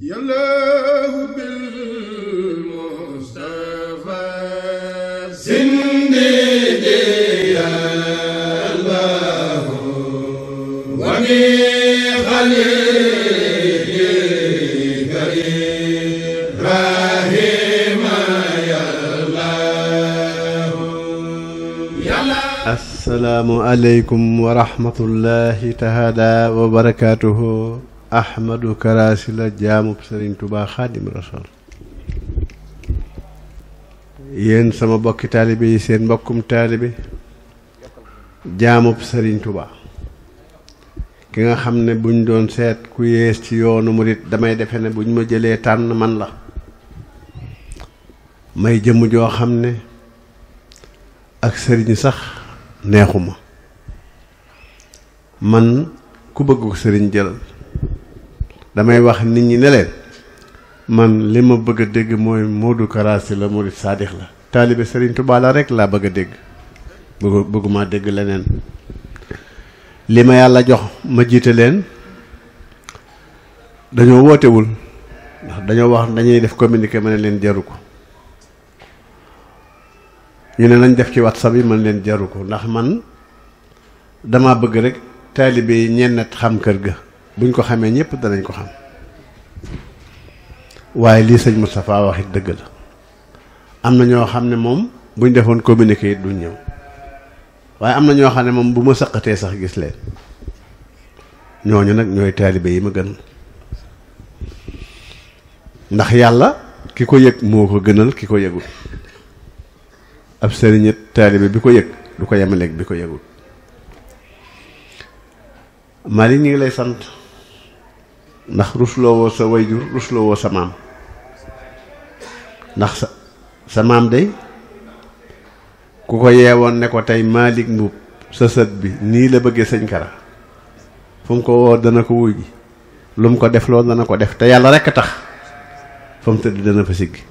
يالله بالمصطفى سندي يالله وبخليل إبراهيم يالله. السلام عليكم ورحمة الله تعالى وبركاته. Ahmadu Karaasi la jaamub Sëriñ Tuubaa Xaadim Rasuul. Yéen sama bokki taalibe yi seen mbokkum taalibe jaamub Sëriñ Tuubaa ki nga xam ne buñ doon seet ku yees ci yoonu murit damay defe ne buñ ma jëlee tànn man la may jëmm joo xam ne ak sëriñ sax neexuma man ku bëgg ko sëriñ jëlal damay wax nit ñi ne leen man li ma bëgg a dégg mooy Modou Karaasi la murid saadix la taalibe Serigne Touba la rek laa bëgg a dégg bëgguma dégg leneen li ma yàlla jox ma jiite leen dañoo wootewul ndax dañoo wax dañuy def communiqué ma ne leen jaru ko ñu ne nañ def ci WhatsApp yi man leen jaru ko ndax man dama bëgg rek taalibe yi ñenn xam kër ga buñ ko xamee ñëpp danañ ko xam waaye lii sëñ Moustapha wax it dëgg la am na ñoo xam ne moom buñ defoon communiqué it duñ ñëw waaye am na ñoo xam ne moom bu ma sëqatee sax gis leen ñooñu nag ñooy taalibe yi ma gën ndax yàlla ki ko yëg moo ko gënal ki ko yëgul ab sëriñit taalibe bi ko yëg du ko yemaleeg bi ko yëgul. Mali ñu ngi lay sant ndax rusloo woo sa wayjur rusloo woo sa maam ndax sa maam day ku ko yeewoon ne ko tey Malick Mbuub sa sët bi nii la bëggee sëñ Kara fu mu ko woo dana ko wuy ji lu mu ko def loolu dana ko def te yàlla rekk a tax fa mu tëdd dana fa siggi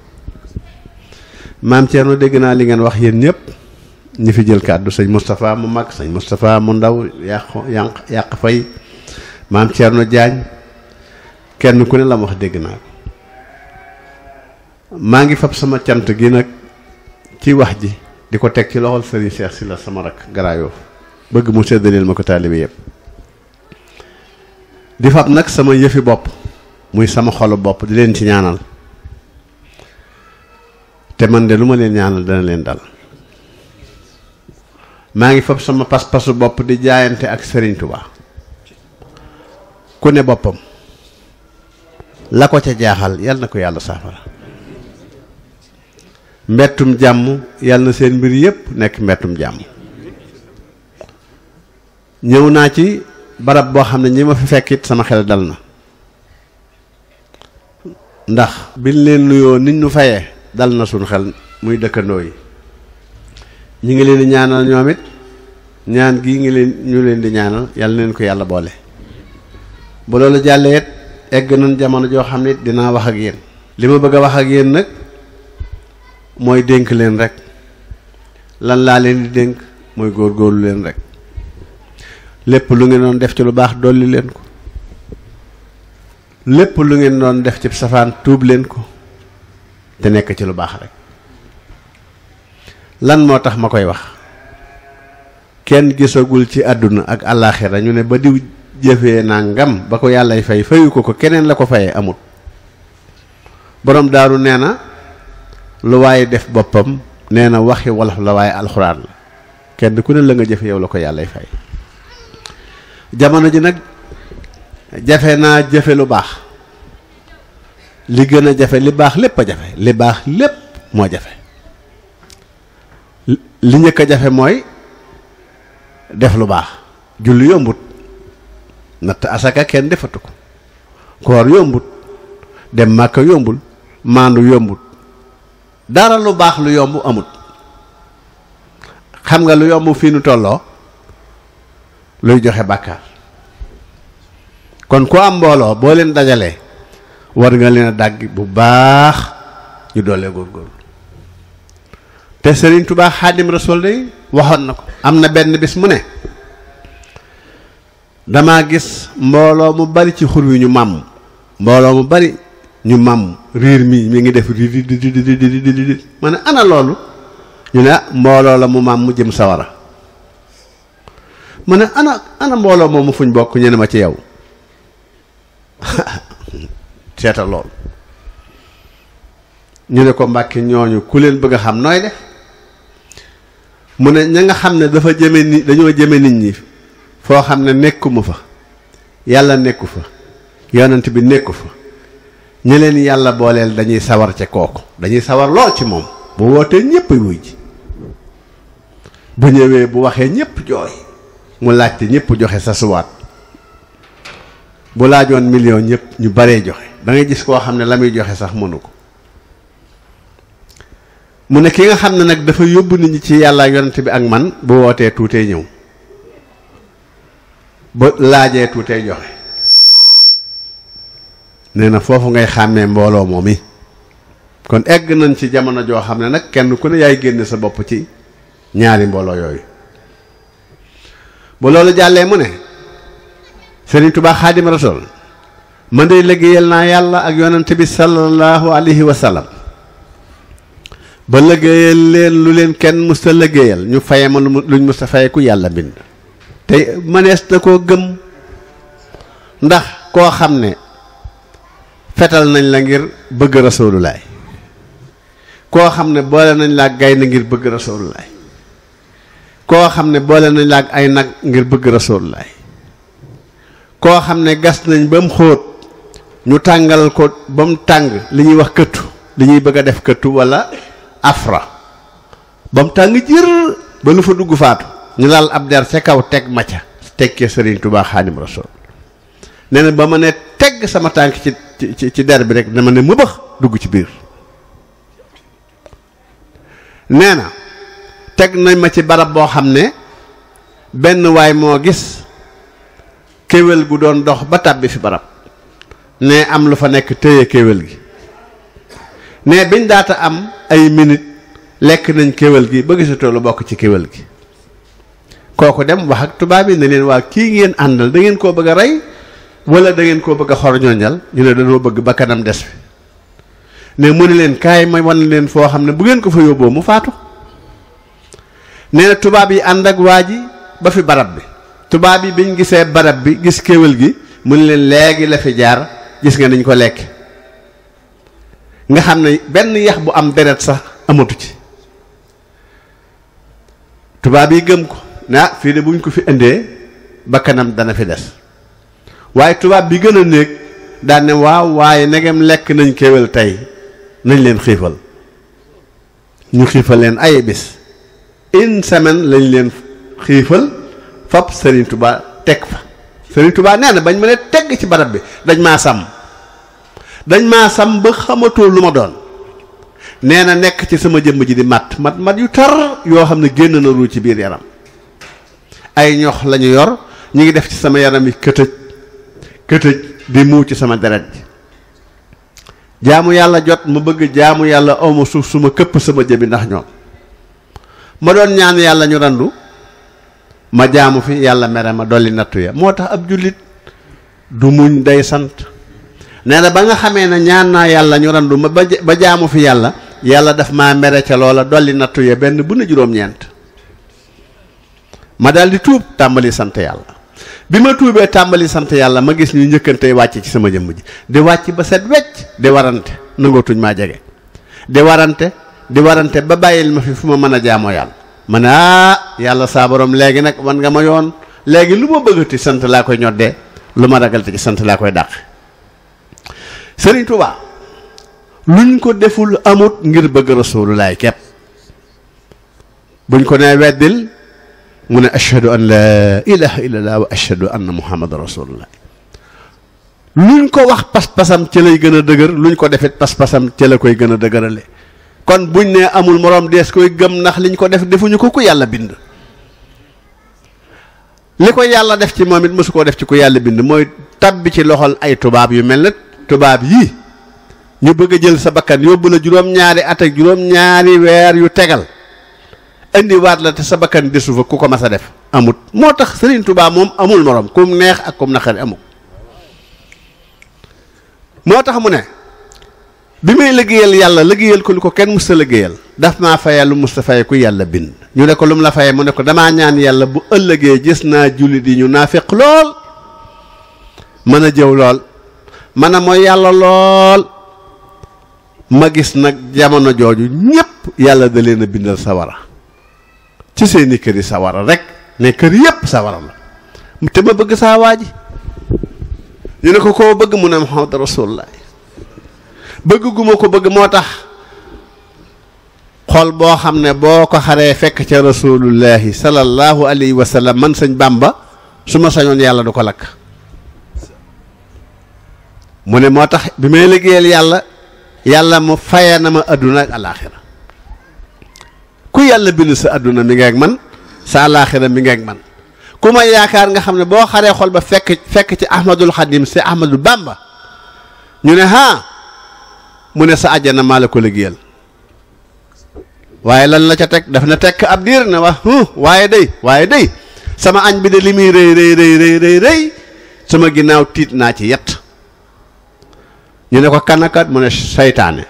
maam Thierno dégg naa li ngeen wax yéen ñëpp ñi fi jël kàddu sëñ Moustapha mu mag sëñ Moustapha mu ndaw yàq fay maam Thierno Diagne kenn ku ne la ma wax dégg naa ko maa ngi fab sama cant gi nag ci wax ji di ko teg ci loxol sëriñ Cheikh Sylla sama rakk garaayoo bëgg mu séddaleel ma ko taalibe yëpp di fab nag sama yëfi bopp muy sama xolu bopp di leen ci ñaanal te man de lu ma leen ñaanal dana leen dal maa ngi fab sama pas-pasu bopp di jaayante ak Serigne Touba ku ne boppam la ko ca jaaxal yal na ko yàlla saafara mbettum jàmm yàlla na seen mbir yépp nekk mbettum jàmm ñëw naa ci barab boo xam ne ñi ma fi fekkit sama xel dal na ndax biñ leen nuyoo nit ñu fayee dal na suñu xel muy dëkkandoo yi ñi ngi leen di ñaanal ñoom it ñaan gii ñu leen di ñaanal yàlla leen ko yàlla boole bu loolu jàllee it egg nañ jamono joo xam ne dinaa wax ak yéen li ma bëgg a wax ak yéen nag mooy dénk leen rek lan laa leen di dénk mooy góorgóorlu leen rek lépp lu ngeen doon def ci lu baax dolli leen ko lépp lu ngeen doon def ci safaan tuub leen ko te nekk ci lu baax rek lan moo tax ma koy wax kenn gisagul ci àdduna ak àllaaxira ñu ne ba diw jëfee nangam ba ko yàllay fay fayu ko keneen la ko fayee amut borom daaru nee na lu waaye def boppam nee na waxi wolof la waaye alxuraan la kenn ku ne la nga jëfe yow la ko yàllay fay jamono ji nag jafe naa jëfe lu baax li gën a jafe li baax lépp a jafe li baax lépp moo jafe li njëkk a jafe mooy def lu baax julli yombut natt asaka kenn defatu ko koor yombut dem màkka yombul maandu yombut dara lu baax lu yomb amut xam nga lu yomb fii nu tolloo luy joxe bàkkaar kon ku am mbooloo boo leen dajalee war nga leen a dàgg bu baax ñu doolee góorgóorlu te Serigne Touba Xaadim Rasuul day waxoon na ko am na benn bis mu ne damaa gis mbooloo mu bari ci xur wi ñu màmm mbooloo mu bari ñu mam riir mi ngi def di ma ne ana loolu ñu ne mbooloo la mu mam mu jëm sawara ma ne ana mbooloo moomu fuñ bokk ñu ne ma ci yow seetal loolu ñu ne ko Mbàkke ñooñu ku leen bëgg a xam nooy def mu ne ña nga xam ne dafa jëme ni dañoo jëme nit ñi foo xam ne nekkuma fa yàlla nekku fa yonent bi nekku fa ñi leen yàlla booleel dañuy sawar ca kooku dañuy sawar lool ci moom bu wootee ñépp wuy ji bu ñëwee bu waxee ñépp jooy mu laajte ñépp joxe sa suwaat bu laajoon million ñépp ñu baree joxe da ngay gis koo xam ne la muy joxe sax mënu ko mu ne ki nga xam ne nag dafa yóbbu nit ñi ci yàlla yonent bi ak man bu wootee tuutee ñëw ba laajee tuutee joxe nee na foofu ngay xàmmee mbooloo moom yi kon egg nañ ci jamono joo xam ne nag kenn ku ne yaay génne sa bopp ci ñaari mbooloo yooyu bu loolu jàllee mu ne Sëriñ Tuubaa Xaadimu Rasuul man de liggéeyal naa yàlla ak yonent bi sallallahu alayhi wa sallam ba liggéeyal leen lu leen kenn musta liggéeyal ñu faye ma luñ musta faye ku yàlla bind te mënees na koo gëm ndax koo xam ne fetal nañ la ngir bëgg Rasulullaay koo xam ne boole nañ la ak gaynde ngir bëgg Rasulullaay koo xam ne boole nañ la ak ay nag ngir bëgg Rasulullaay koo xam ne gas nañ ba mu xóot ñu tàngal ko ba mu tàng li ñuy wax këttu li ñuy bëgg a def këttu walla afra ba mu tàng jër ba lu fa dugg faatu ñu laal ab der ca kaw teg ma ca tekkee Sëriñ Tuubaa Xaadimu Rasuul nee na ba ma ne tegg sama tànk ci der bi rek dama ne mu bëx dugg ci biir nee na teg nañ ma ci barab boo xam ne benn waay moo gis kéwél gu doon dox ba tàbbi fi barab ne am lu fa nekk téye kéwél gi ne biñ daata am ay minute lekk nañ kéwél gi ba gisatoo lu bokk ci kéwél gi kooku dem wax ak tubaab yi ne leen waa kii ngeen àndal da ngeen koo bëgg a rey wala da ngeen koo bëgg a xor ñooñal ñu ne dañoo bëgg ba kanam des fi ne mu ne leen kaay ma wan leen foo xam ne bu ngeen ko fa yóbboo mu faatu nee na tubaab yi ànd ak waa ji ba fi barab bi tubaab yi biñ gisee barab bi gis kéwél gi mu ne leen léegi la fi jaar gis nga niñ ko lekk nga xam ne benn yax bu am deret sax amatu ci tubaab yi gëm ko na fii de buñ ko fi indee ba kanam dana fi des waaye tubaab bi gën a néeg daan ne waaw waaye negem lekk nañ kéwél tey nañ leen xiifal ñu xiifal leen ay bis une semaine lañ leen xiifal fab Serigne Touba teg fa Serigne Touba nee na bañ ma ne tegg ci barab bi dañ maa sàmm ba xamatoo lu ma doon nee na nekk ci sama jëmm ji di mat yu tar yoo xam ne génn na ru ci biir yaram ay ñox lañu yor ñu ngi def ci sama yaram yi këtëj di muu ci sama deret ji jaamu yàlla jot ma bëgg jaamu yàlla awma suuf su ma këpp sama jëbi ndax ñoom ma doon ñaan yàlla ñu randu ma jaamu fi yàlla mere ma dolli nattu ya moo tax ab jullit du muñ day sant nee na ba nga xamee ne ñaan naa yàlla ñu randu ma ba jaamu fi yàlla daf maa mere ca loola dolli nattu ya benn bu ne juróom-ñeent ma daal di tuub tàmbali sant yàlla bi ma tuubee tàmbali sant yàlla ma gis ñu njëkkante wàcc ci sama jëmm ji di wàcc ba set wecc di warante nangootuñ maa jege di warante ba bàyyil ma fi fu ma mën a jaamoo yàlla ma ne yàlla saa borom léegi nag wan nga ma yoon léegi lu ma bëggati sant laa koy ñoddee lu ma ragal te ci sant laa koy dàq Sëriñ Tuubaa luñ ko deful amut ngir bëgg Rasulullaay kepp buñ ko nee weddil mu ne ashhadu an laa ilaha illallah wa ashhadu anna muhammadan rasulullah luñ ko wax pas-pasam ci lay gën a dëgër luñ ko defit pas-pasam ci la koy gën a dëgërale kon buñ ne amul moroom dees koy gëm ndax liñ ko def defuñu ko ku yàlla bind li ko yàlla def ci moom it mësu koo def ci ku yàlla bind mooy tabbi ci loxol ay tubaab yu mel ne tubaab yii ñu bëgg a jël sa bakkan yóbbu la juróom-ñaari at ak juróom-ñaari weer yu tegal indi waat la te sa bakkan desu fa ku ko mas a def amut moo tax Serigne Touba moom amul morom kum neex ak kum naqari amul moo tax mu ne bi may liggéeyal yàlla liggéeyal ko lu ko kenn musta liggéeyal daf maa fayal lu musta faye ku yàlla bind. ñu ne ko lu mu la faye mu ne ko damaa ñaan yàlla bu ëllëgee gis naa jullit yi ñu naafiq lool mën a jëw lool mën a mooy yàlla lool ma gis nag jamono jooju ñépp yàlla da leen a bindal sawara ci seeni kër yi sawara rek ne kër yépp sawara la te ma bëgg saa waa ji ñu ne ko koo bëgg mu ne Muhammad Rasulullah bëgg gu ma ko bëgg moo tax xol boo xam ne boo ko xaree fekk ca rasulullahi sallallahu alayhi wa sallam man sëñ Bàmba su ma sañoon yàlla du ko lakk mu ne moo tax bi may liggéeyal yàlla mu faye na ma adduna ak alaaxira ku yàlla bind sa adduna mi ngi ak man sa alaaxira mi ngi ak man ku ma yaakaar nga xam ne boo xaree xol ba fekk ci Ahmadul Xadim si Ahmadul Bamba ñu ne mu ne sa àjjana maa la ko liggéeyal waaye lan la ca teg daf na tekk ab diir ne wax waaye day sama añ bi de li muy rëy sama ginnaaw tiit naa ci yett ñu ne ko kanakat mu ne saytaane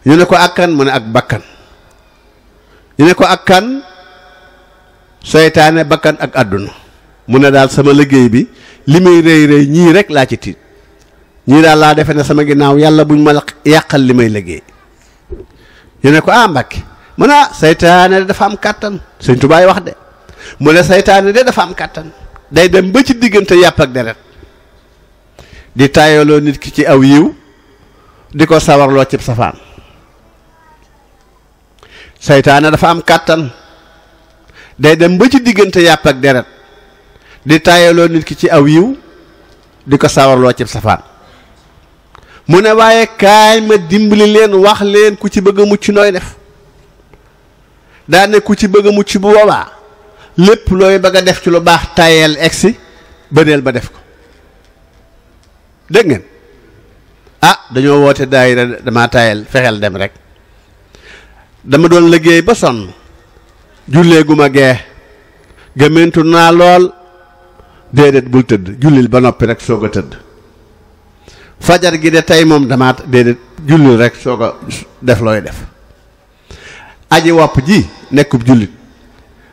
ñu ne ko ak kan mu ne ak bakkan ñu ne ko ak kan saytaane bakkan ak àdduna mu ne daal sama liggéey bi li muy rëy ñii rek laa ci tiit ñii daal laa defe ne sama ginnaaw yàlla buñ ma yàqal li may liggéey ñu ne ko Mbàkke mu ne saytaane dafa am kàttan Sëñ Tuubaa wax de mu ne saytaane de dafa am kàttan day dem ba ci diggante yàpp ak deret di taayaloo nit ki ci aw yiw di ko sawarloo cib safaan saytaane dafa am kàttan day dem ba ci diggante yàpp ak deret di taayaloo nit ki ci aw yiw di ko sawarloo cib safaan mu ne waaye kaay ma dimbali leen wax leen ku ci bëgg a mucc nooy def daane ku ci bëgg a mucc bu boobaa lépp looy bëgg a def ci lu baax tayeel egsi bëneel ba def ko dégg ngeen dañoo woote daayira dama tayeel fexeel dem rek dama doon liggéey ba sonn jullee gu ma gee gëmmentu naa lool déedéet bul tëdd jullil ba noppi rek soog a tëdd fajar gi de tey moom dama déedéet jullil rek soog a def looy def aji wopp ji nekkub jullit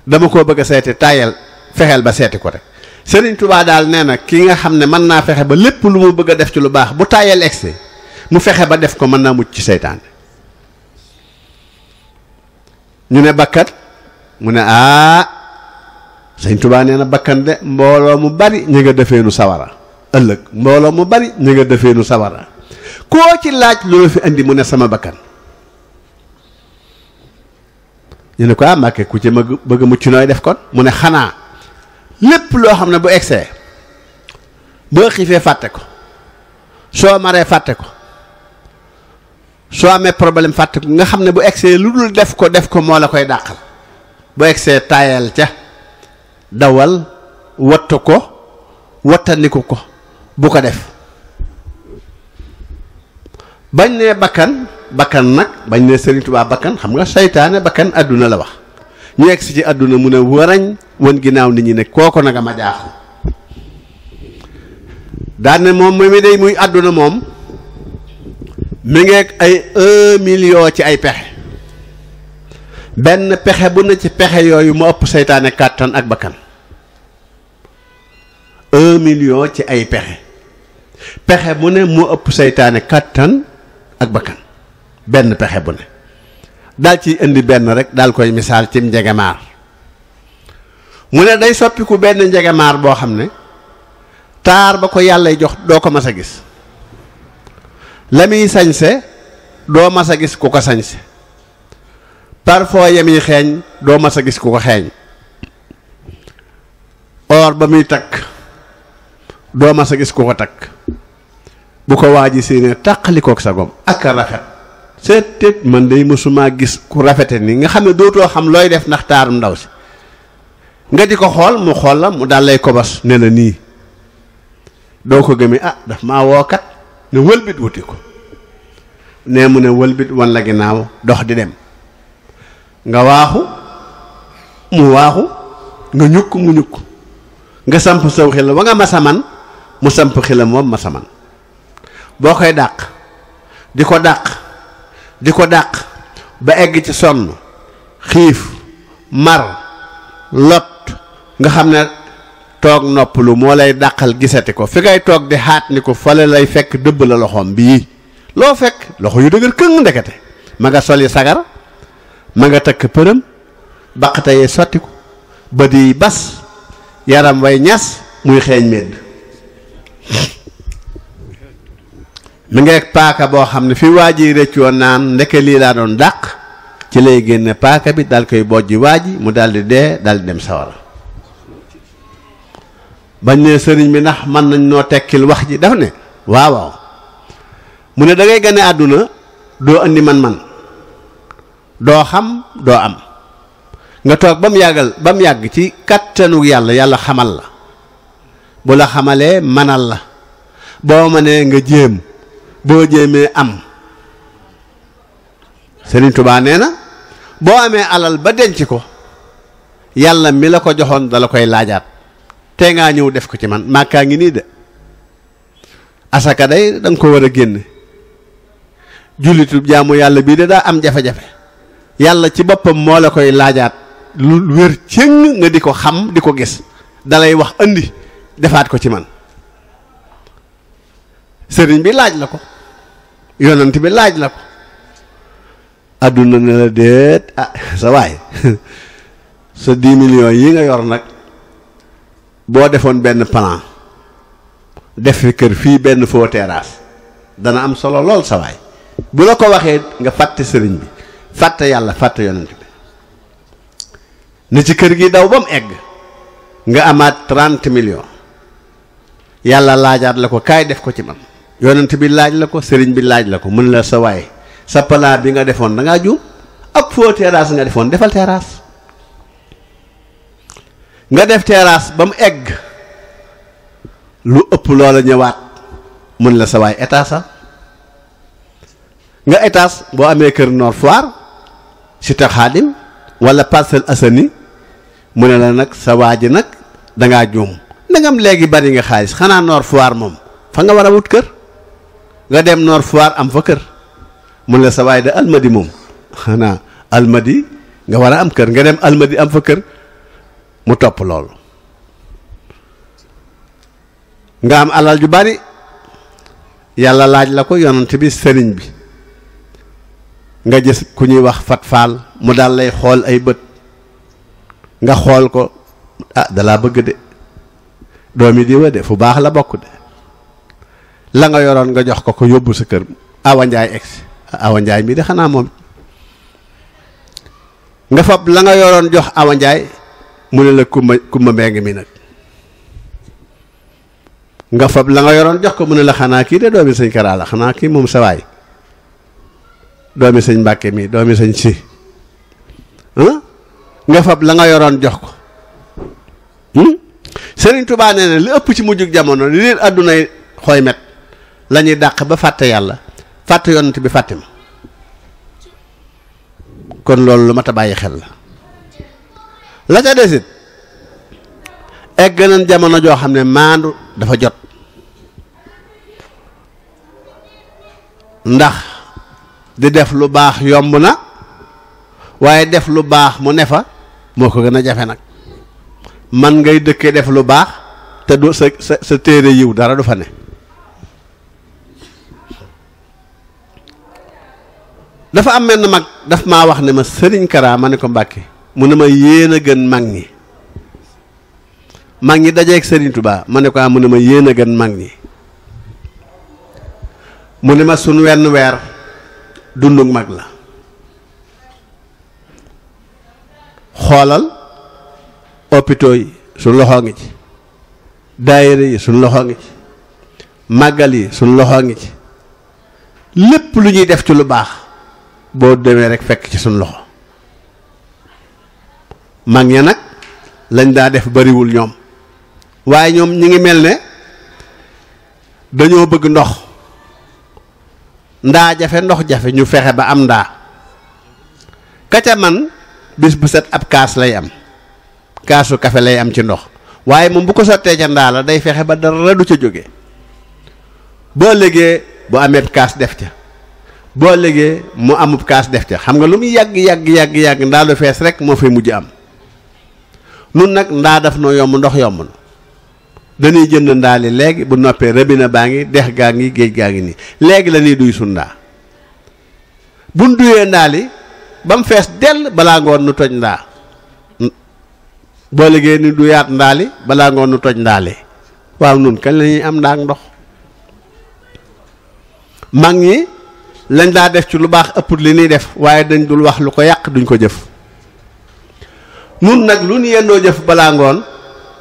dama koo bëgg a seeti tayel fexeel ba seeti ko rek Sëriñ Tuubaa daal nee na ki nga xam ne mën naa fexe ba lépp lu mu bëgg a def ci lu baax bu tayel egsi mu fexe ba def ko mën naa mucc ci seytaane ñu ne bakkat mu ne Sëriñ Tuubaa nee na bakkan de mbooloo mu bari ñu nga defeenu sawara ëllëg mbooloo mu bari ñu nga defeenu sawara koo ci laaj loolu fi indi mu ne sama bakkan ñu ne ko Mbàkke ku ci bëgg mucc nooy def kon mu ne xanaa lépp loo xam ne bu egsee boo xiifee fàtte ko soo maree fàtte ko soo amee problème fàtte ko nga xam ne bu egsee lu dul def ko moo la koy dàqal bu egsee taayal ca dawal wattu ko wattandiku ko bu ko def bañ ne bakkan nag bañ ne Sëriñ Tuubaa bakkan xam nga saytaane bakkan àdduna la wax ñu egsi ci àdduna mu ne warañ wan ginnaaw nit ñi ne kooko nag a ma jaaxal daan ne moom mi day muy àdduna moom mi ngeeg ay 1 million ci ay pexe benn pexe bu ne ci pexe yooyu mu ëpp saytaane kàttan ak bakkan 1 million ci ay pexe bu ne mu ëpp saytaane kàttan ak bakkan benn pexe bu ne daal ci indi benn rek daal koy misaal cim njegemaar mu ne day soppiku benn njegemaar boo xam ne taar ba ko yàllay jox doo ko mas a gis la muy sañse doo mas a gis ku ko sañse parfois yami xeeñ doo mas a gis ku ko xeeñ or ba muy takk doo mas a gis ku ko takk bu ko waaji séenee tàqalikook sa gom ak a rafet seet man day mësumaa gis ku rafete ni nga xam ne dootoo xam looy def ndax taarum ndaw si nga di ko xool mu xool la mu daal lay kobos ne la nii doo ko gëmee daf maa wookat ne wëlbit wuti ko nee mu ne wëlbit wan la ginnaaw dox di dem nga waaxu mu waaxu nga ñukk mu ñukk nga samp saw xel wa nga masaman mu samp xelam moom masaman boo koy dàq di ko dàq ba egg ci sonn xiif mar lot nga xam ne toog noppalu moo lay dàqal gisati ko fi ngay toog di xaat ni ko fale lay fekk dëbb la loxoom bii loo fekk loxo yu dëgër këng ndekete ma nga soli sagar ma nga takk përëm baqate yee sotti ko ba di bas yaram way ñas muy xeeñ medd mi ngeeg paaka boo xam ne fi waa ji rëccoon naan ndeke lii laa doon dàq ci lay génne paaka bi dal koy bojji waa ji mu daldi dee daldi dem sawara bañ ne sëriñ bi ndax mën nañ noo tekkil wax ji dafa ne waaw mu ne da ngay gane àdduna doo andi man-man doo xam doo am nga toog ba mu yàgg ci kattanu yàlla xamal la bu la xamalee manal la boo mënee nga jéem boo jéemee am Sëriñ Tuubaa nee na boo amee alal ba denc ko yàlla mi la ko joxoon dala koy laajaat tey ngaa ñëw def ko ci man màkkaa ngi nii de asaka day danga ko war a génne jullitu jaamu yàlla bii de daa am jafe-jafe yàlla ci boppam moo la koy laajaat lu wér cëng nga di ko xam di ko gis dalay wax andi defaat ko ci man sëriñ bi laaj la ko yonent bi laaj la ko adduna ne la déet sa waay sa 10 millions yi nga yor nag boo defoon benn plan def fi kër fii benn faux terrasse dana am solo lool sa waay bu la ko waxee nga fàtte sëriñ bi fàtte yàlla fàtte yonent bi ne ci kër gi daw ba mu egg nga amaat 30 millions yàlla laajaat la ko kaay def ko ci man yonent bi laaj la ko sëriñ bi laaj la ko mën la sa waay sa plan bi nga defoon da ngaa juum ak faux terrasse nga defoon defal terrasse nga def terrasse ba mu egg lu ëpp loola ñëwaat mën la sa waay étage sa nga étage boo amee kër Nord Foire Cité Khadim wala Parcelles Assainies mu ne la nag sa waa ji nag dangaa juum ndangam léegi bari nga xaalis xanaa Nord Foire moom fa nga war a wut kër nga dem Nord Foire am fa kër mun la sa waay de Almadi moom xanaa Almadi nga war a am kër nga dem Almadi am fa kër mu topp loolu nga am alal ju bari yàlla laaj la ko yonent bi sëriñ bi nga gis ku ñuy wax Fat Faal mu daal lay xool ay bët nga xool ko dalaa bëgg de doomi diwa de fu baax la bokk de la nga yoroon nga jox ko yóbbu sa kër Awa Njaay egsi Awa Njaay mii de xanaa moom nga fab la nga yoroon jox Awa Njaay mu ne la kumba mbeng mi nag nga fab la nga yoroon jox ko mu ne la xanaa kii de doomi sëñ Kara la xanaa kii moom sa waay doomi sëñ Mbàkke mi doomi sëñ si nga fab la nga yoroon jox ko Sëriñ Tuubaa nee na li ëpp ci mujjug jamono li leen àddunay xooy met la ñuy dàq ba fàtte yàlla fàtte yonent bi fàtte ma kon loolu lu mat a bàyyi xel la ca desit egg nañ jamono joo xam ne maandu dafa jot ndax di def lu baax yomb na waaye def lu baax mu ne fa moo ko gën a jafe nag man ngay dëkkee def lu baax te du sa téere yiw dara du fa ne dafa am menn mag daf maa wax ne ma Sëriñ Kara ma ne ko Mbàkke mu ne ma yéen a gën mag ñi dajeeg Sëriñ Tuubaa ma ne ko mu ne ma yéen a gën mag ñi mu ne ma sun wenn weer dundug mag la xoolal hôpitaux yi suñ loxoo ngi ci daayira yi suñ loxoo ngi ci màggal yi suñ loxoo ngi ci lépp lu ñuy def ci lu baax boo demee rek fekk ci suñ loxo mag ña nag lañ daa def bariwul ñoom waaye ñoom ñi ngi mel ne dañoo bëgg ndox ndaa jafe ndox jafe ñu fexe ba am ndaa kaca man bis bu set ab kaas lay am kaasu kafe lay am ci ndox waaye moom bu ko sottee ca ndaa la day fexe ba dara du ca jóge boo léegee bu amee kaas def ca boo léegi mu amub kaas def ca xam nga lu mu yàgg ndaa lu fees rek moo fay mujj am. nun nag ndaa daf noo yomb ndox yomb na dañuy jënd ndaa li léegi bu noppee robinet baa ngi dex gaa ngi géej gaa ngi nii léegi la ñuy duy sun ndaa buñ duyee ndaa li ba mu fees dell balaa ngoon nu toj ndaa boo liggéey ni duyaat ndaa li balaa ngoon nu toj ndaa li waaw nun kañ la ñuy am ndaa ak ndox mag ñi lañ daa def ci lu baax ëpp li ñuy def waaye dañ dul wax lu ko yàq duñ ko jëf nun nag lu ñu yendoo jëf balaa ngoon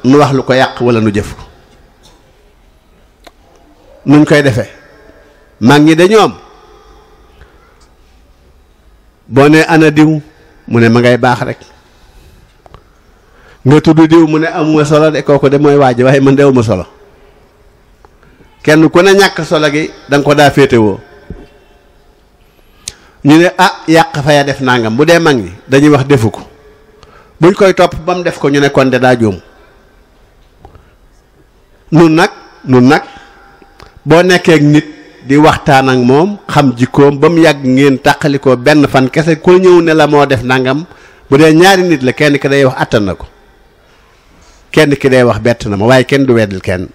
nu wax lu ko yàq wala nu jëf ko nuñ koy defee mag ñi de ñoom boo ne ana diw mu ne ma ngay baax rek nga tudd diw mu ne amuma solo de kooku de mooy waaj waaye man dewuma solo kenn ku ne ñàkk solo gi danga ko daa féetewoo ñu ne ah yàq fa ya def nangam bu dee mag ñi dañuy wax defu ko buñ koy topp ba mu def ko ñu ne kon de daa juum nun nag boo nekkee ak nit di waxtaan ak moom xam jikkoom ba mu yàgg ngeen tàqalikoo benn fan kese ko ñëw ne la moo def nangam bu dee ñaari nit la kenn ki day wax attan na ko kenn ki day wax bett na ma waaye kenn du weddil kenn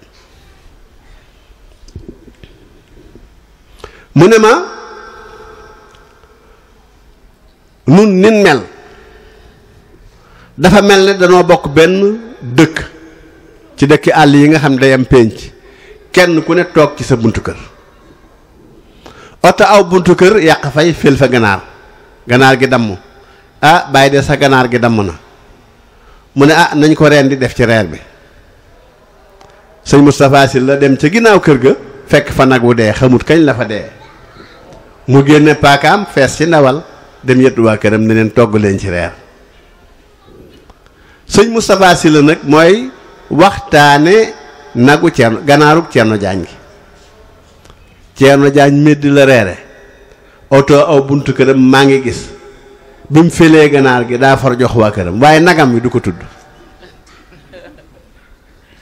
mu ne ma nun nin mel dafa mel ne danoo bokk benn dëkk ci dëkki àll yi nga xam ne day am pénc kenn ku ne toog ci sa buntu kër oto aw buntu kër yàq fay fil fa ganaar gi damm ah bàyyi de sa ganaar gi damm na mu ne ah nañ ko reen di def ci reer bi sëñ Moustapha Sy la dem ca ginnaaw kër ga fekk fa nag wu dee xamut kañ la fa dee mu génne paakaam fees ci ndawal dem yëttu waa këram ne leen togg leen ci reer sëñ Moustapha Sy la nag mooy waxtaane nagu ganaarug Ceerno Jaañ gi Ceerno Jaañ médd la reere oto aw buntu këram maa ngi gis bi mu félee ganaar gi daa far jox waa këram waaye nagam wi du ko tudd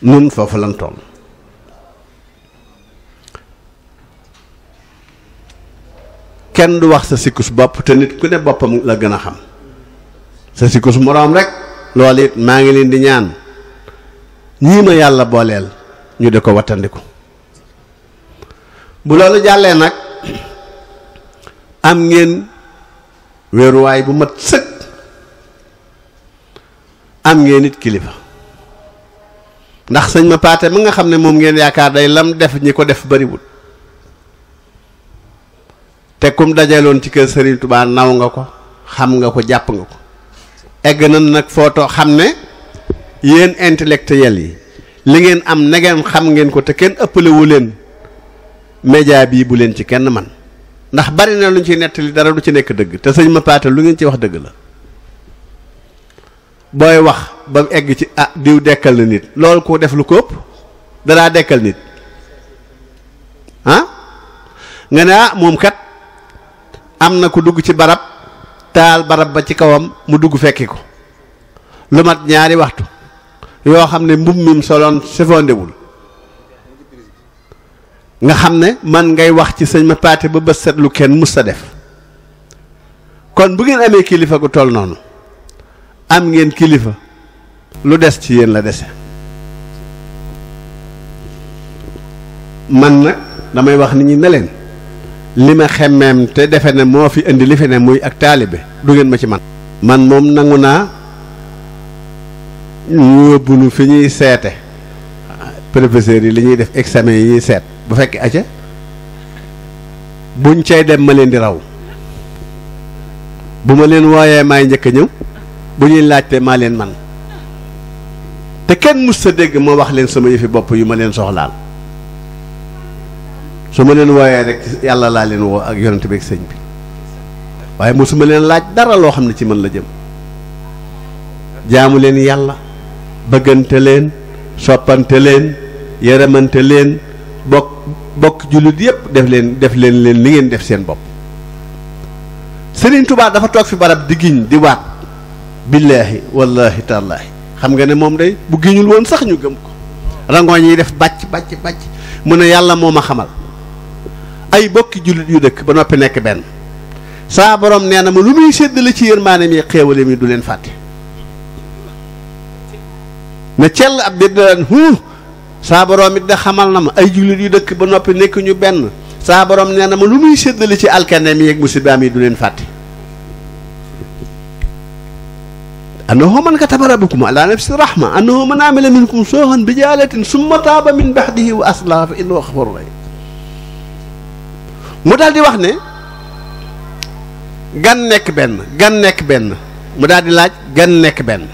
nun foofu lan toll kenn du wax sa sikkus bopp te nit ku ne boppam la gën a xam sa sikkus moroom rek loolu it maa ngi leen di ñaan ñii ma yàlla booleel ñu di ko wattandiku bu loolu jàllee nag am ngeen wéeruwaay bu mat sëkk am ngeen it kilifa ndax sëñ ma paate ma nga xam ne moom ngeen yaakaar day lam def ñi ko def bariwul te kum dajaloon ci kër Serigne Touba naw nga ko xam nga ko jàpp nga ko egg na nag footoo xam ne yéen intellectuel yi li ngeen am na ngeen xam ngeen ko te kenn ëppalewu leen média bii bu leen ci kenn man ndax bari na luñ ci nettali dara du ci nekk dëgg te sëñ ma paate lu ngeen ci wax dëgg la booy wax ba mu egg ci ah diw dekkal na nit loolu ko def lu ko ëpp danaa dekkal nit ah nga ne ah moom kat am na ku dugg ci barab taal barab ba ci kawam mu dugg fekki ko lu mat ñaari waxtu yoo xam ne mbub mim soloon sefondewul nga xam ne man ngay wax ci sëñ ma paate ba bët set lu kenn mus sa def kon bu ngeen amee kilifa gu toll noonu am ngeen kilifa lu des ci yéen la dese man nag damay wax nit ñi ne leen li ma xemmeem te defe ne moo fi indi li fi ne muy ak taalibe du ngeen ma ci man moom nangu naa ñu yóbbu nu fi ñuy seete professeurs yi li ñuy def examen yi ñuy seet bu fekkee aca buñ cay dem ma leen di raw bu ma leen wooyee maay njëkk a ñëw bu ñuy laajte maa leen man te kenn mus sa dégg ma wax leen sama yëfi bopp yu ma leen soxlaal su ma leen wooyee rek yàlla laa leen woo ak yonent bi ak sëñ bi waaye mosuma leen laaj dara loo xam ne ci man la jëm jaamu leen yàlla bëggante leen soppante leen yërëmante leen bokk jullit yépp def leen li ngeen def seen bopp Sëriñ Tuubaa dafa toog fi barab di giñ di waat billaahi wallaahi tallaahi xam nga ne moom day bu giñul woon sax ñu gëm ko rangooñ yi def bàcc mu ne yàlla moo ma xamal ay bokki jullit yu dëkk ba noppi nekk benn saa borom nee na ma lu muy séddale ci yërmaane mi xéewale mi du leen fàtte ne cell ab biir daan saa borom it da xamal na ma ay jullit yu dëkk ba noppi nekk ñu benn saa borom nee na ma lu muy séddale ci alkane mi yeeg musibaam yi du leen fàtte annahu man kataba rabbukum ala nafsi rahma annahu man amila minkum soohan bi jaalatin summa taaba min baxdihi wa aslaha fa innahu xafurun rahim mu daal di wax ne gan nekk benn mu daal di laaj gan nekk benn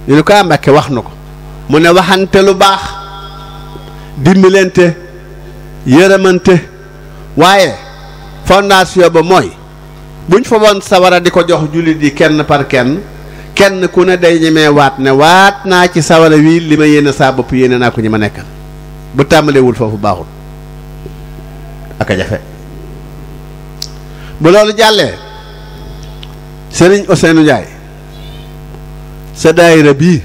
ñu ne ko Mbàkke wax na ko mu ne waxante lu baax dimbalante yërëmante waaye fondation ba mooy buñ fa woon sawara di ko jox jullit yi kenn par kenn ku ne day ñemee waat ne waat naa ci sawara wii li ma yéene saa bopp yéene naa ko ñi ma nekkal bu tàmbalewul foofu baaxul ak a jafe bu loolu jàllee Serigne Ousseynou Ndiaye sa daayira bii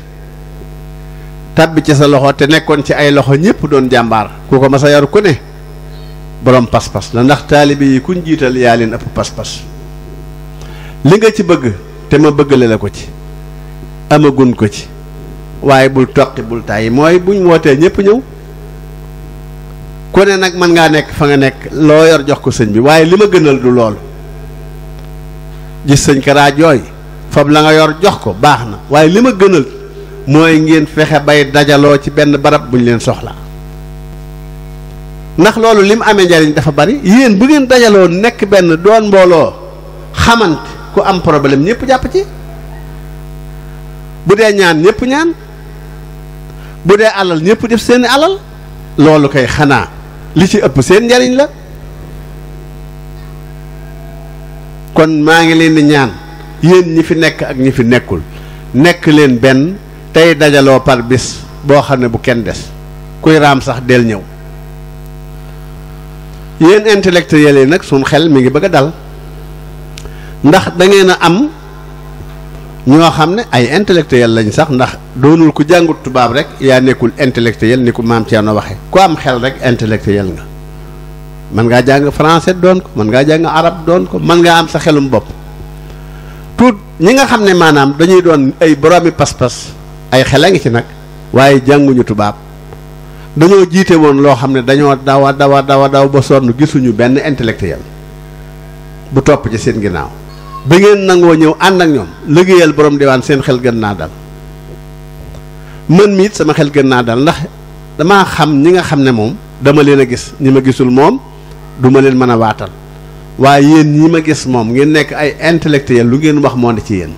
tàbbi ci sa loxo te nekkoon ci ay loxo ñëpp doon jàmbaar ku ko mas a yor ku ne borom pas-pas la ndax taalibe yi kuñ jiital yaa leen ëpp pas-pas li nga ci bëgg te ma bëggale la ko ci amagun ko ci waaye bul toqi bul tàyyi mooy buñ wootee ñëpp ñëw ku ne nag mën ngaa nekk fa nga nekk loo yor jox ko sëñ bi waaye li ma gënal du loolu gis sëñ Kara jooy fab la nga yor jox ko baax na waaye li ma gënal mooy ngeen fexe bay dajaloo ci benn barab buñ leen soxla ndax loolu li mu amee njariñ dafa bari yéen bu ngeen dajaloo nekk benn doon mbooloo xamante ku am problème ñëpp jàpp ci bu dee ñaan ñëpp ñaan bu dee alal ñëpp def seeni alal loolu kay xanaa li ci ëpp seen njariñ la kon maa ngi leen di ñaan yéen ñi fi nekk ak ñi fi nekkul nekk leen benn tey dajaloo par bis boo xam ne bu kenn des kuy raam sax del ñëw yéen intellectuels yi nag suñ xel mi ngi bëgg a dal ndax da ngeen a am ñoo xam ne ay intellectuels lañ sax ndax doonul ku jàngut tubaab rek yaa nekkul intellectuel ni ko maam Thierno waxe ku am xel rek intellectuel nga mën ngaa jàng français doon ko mën ngaa jàng arab doon ko mën ngaa am sa xelum bopp tout ñi nga xam ne maanaam dañuy doon ay boroomi pas-pas ay xel a ngi ci nag waaye jànguñu tubaab dañoo jiite woon loo xam ne dañoo daw ba sonn gisuñu benn intellectuel bu topp ci seen ginnaaw ba ngeen nangoo ñëw ànd ak ñoom liggéeyal borom diwaan seen xel gën naa dal man miit sama xel gën naa dal ndax damaa xam ñi nga xam ne moom dama leen a gis ñi ma gisul moom du ma leen mën a waatal waaye yéen ñi ma gis moom ngeen nekk ay intellectuel lu ngeen wax moo ne ci yéen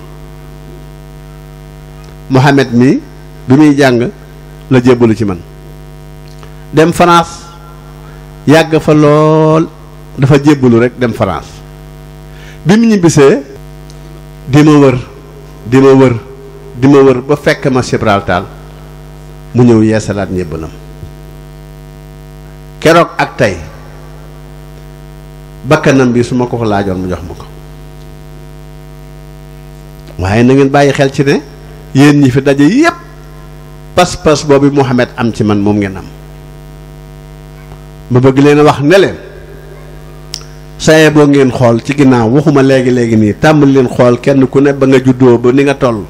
Mohamed mi bi muy jàng la jébbalu ci man dem France yàgg fa lool dafa jébbalu rek dem France bi mu ñibbisee di ma wër ba fekk ma Gibraltar mu ñëw yeesalaat njébbalam keroog ak tey bakkanam bi su ma ko laajoon mu jox ma ko waaye na ngeen bàyyi xel ci ne yéen ñi fi daje yépp pas-pas boobu Mouhamed am ci man moom ngeen am ma bëgg leen a wax ne leen saye boo ngeen xool ci ginnaaw waxuma léegi nii tàmbali leen xool kenn ku ne ba nga juddoo ba ni nga toll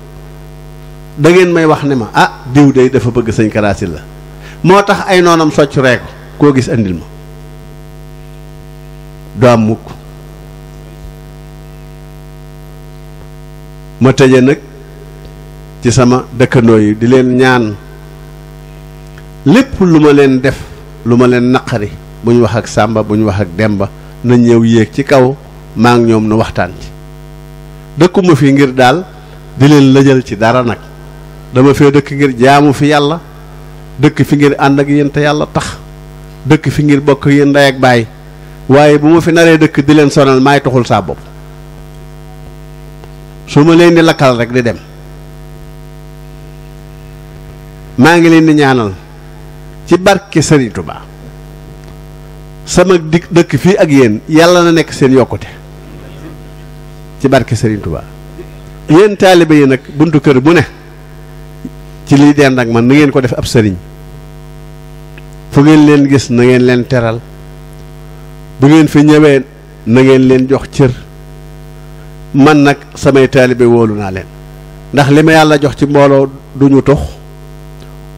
da ngeen may wax ne ma ah diw day dafa bëgg sëñ Kara Sylla la moo tax ay noonam socc reeko koo gis andil ma doo am mukk ma tëje nag ci sama dëkkandoo yi di leen ñaan lépp lu ma leen def lu ma leen naqari bu ñu wax ak Sàmba bu ñu wax ak Demba na ñëw yéeg ci kaw maa ngi ñoom nu waxtaan ci dëkkuma fi ngir daal di leen lëjal ci dara nag dama fee dëkk ngir jaamu fi yàlla dëkk fi ngir ànd ak yéen te yàlla tax dëkk fi ngir bokk yéen ndey ak baay waaye bu ma fi naree dëkk di leen sonal maay taxul saa bopp su ma leen di lakkal rek di dem maa ngi leen di ñaanal ci barke Serigne Touba sama dëkk fii ak yéen yàlla na nekk seen yokkute ci barke Serigne Touba yéen taalibe yi nag buntu kër bu ne ci liy dend ak man na ngeen ko def ab sëriñ fu ngeen leen gis na ngeen leen teral bu ngeen fi ñëwee na ngeen leen jox cër man nag samay taalibe wóolu naa leen ndax li ma yàlla jox ci mbooloo duñu tux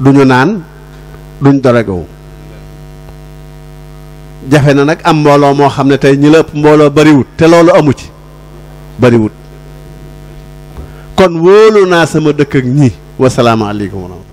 duñu naan duñ dorogewu jafe na nag am mbooloo moo xam ne tey ñi la ëpp mbooloo bariwut te loolu amu ci bariwut kon wóolu naa sama dëkk ak ñi wasalaamaaleykum wa rahmatulah